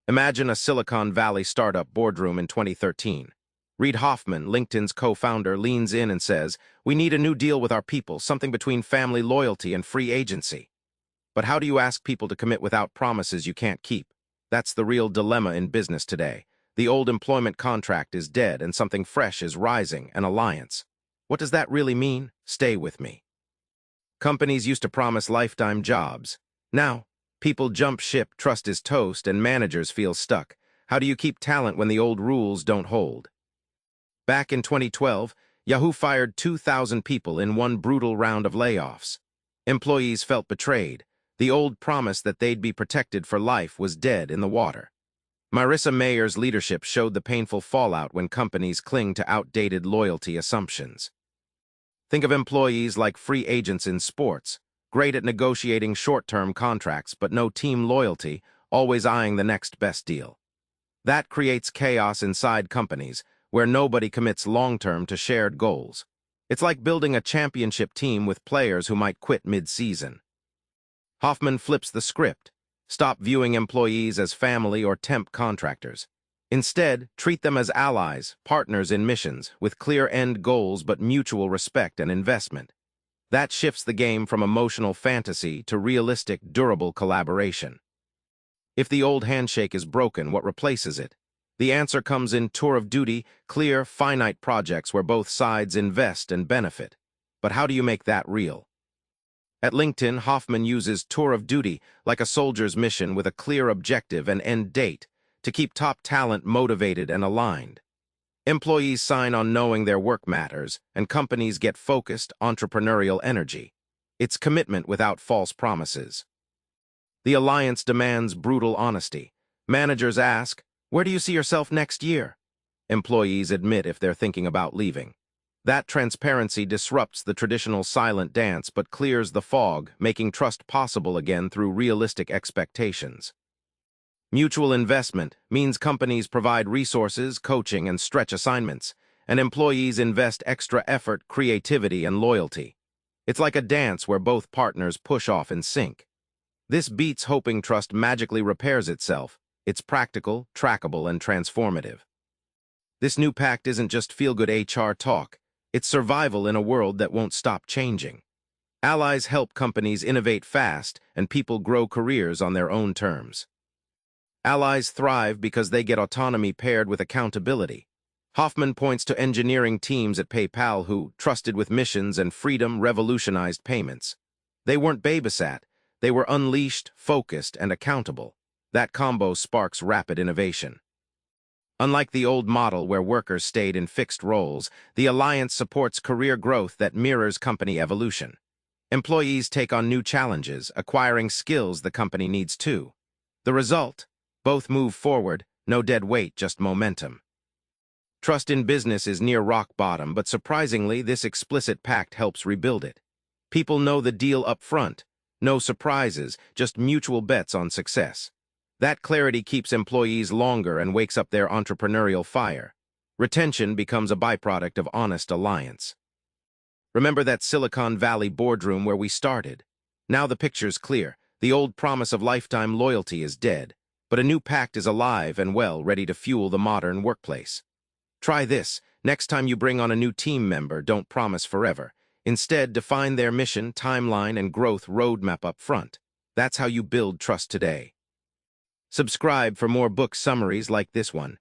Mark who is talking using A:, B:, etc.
A: Imagine a Silicon Valley startup boardroom in 2013. Reid Hoffman, LinkedIn's co-founder, leans in and says, "We need a new deal with our people, something between family loyalty and free agency." But how do you ask people to commit without promises you can't keep? That's the real dilemma in business today. The old employment contract is dead and something fresh is rising, an alliance. What does that really mean? Stay with me. Companies used to promise lifetime jobs. Now, people jump ship, trust is toast, and managers feel stuck. How do you keep talent when the old rules don't hold? Back in 2012, Yahoo fired 2,000 people in one brutal round of layoffs. Employees felt betrayed. The old promise that they'd be protected for life was dead in the water. Marissa Mayer's leadership showed the painful fallout when companies cling to outdated loyalty assumptions. Think of employees like free agents in sports, great at negotiating short-term contracts but no team loyalty, always eyeing the next best deal. That creates chaos inside companies, where nobody commits long-term to shared goals. It's like building a championship team with players who might quit mid-season. Hoffman flips the script. Stop viewing employees as family or temp contractors. Instead, treat them as allies, partners in missions, with clear end goals but mutual respect and investment. That shifts the game from emotional fantasy to realistic, durable collaboration. If the old handshake is broken, what replaces it? The answer comes in tour of duty, clear, finite projects where both sides invest and benefit. But how do you make that real? At LinkedIn, Hoffman uses tour of duty like a soldier's mission with a clear objective and end date to keep top talent motivated and aligned. Employees sign on knowing their work matters, and companies get focused, entrepreneurial energy. It's commitment without false promises. The alliance demands brutal honesty. Managers ask, "Where do you see yourself next year?" Employees admit if they're thinking about leaving. That transparency disrupts the traditional silent dance but clears the fog, making trust possible again through realistic expectations. Mutual investment means companies provide resources, coaching, and stretch assignments, and employees invest extra effort, creativity, and loyalty. It's like a dance where both partners push off in sync. This beats hoping trust magically repairs itself. It's practical, trackable, and transformative. This new pact isn't just feel-good HR talk. It's survival in a world that won't stop changing. Allies help companies innovate fast, and people grow careers on their own terms. Allies thrive because they get autonomy paired with accountability. Hoffman points to engineering teams at PayPal who, trusted with missions and freedom, revolutionized payments. They weren't babysat. They were unleashed, focused, and accountable. That combo sparks rapid innovation. Unlike the old model where workers stayed in fixed roles, the alliance supports career growth that mirrors company evolution. Employees take on new challenges, acquiring skills the company needs too. The result? Both move forward, no dead weight, just momentum. Trust in business is near rock bottom, but surprisingly, this explicit pact helps rebuild it. People know the deal up front. No surprises, just mutual bets on success. That clarity keeps employees longer and wakes up their entrepreneurial fire. Retention becomes a byproduct of honest alliance. Remember that Silicon Valley boardroom where we started? Now the picture's clear. The old promise of lifetime loyalty is dead, but a new pact is alive and well, ready to fuel the modern workplace. Try this. Next time you bring on a new team member, don't promise forever. Instead, define their mission, timeline, and growth roadmap up front. That's how you build trust today. Subscribe for more book summaries like this one.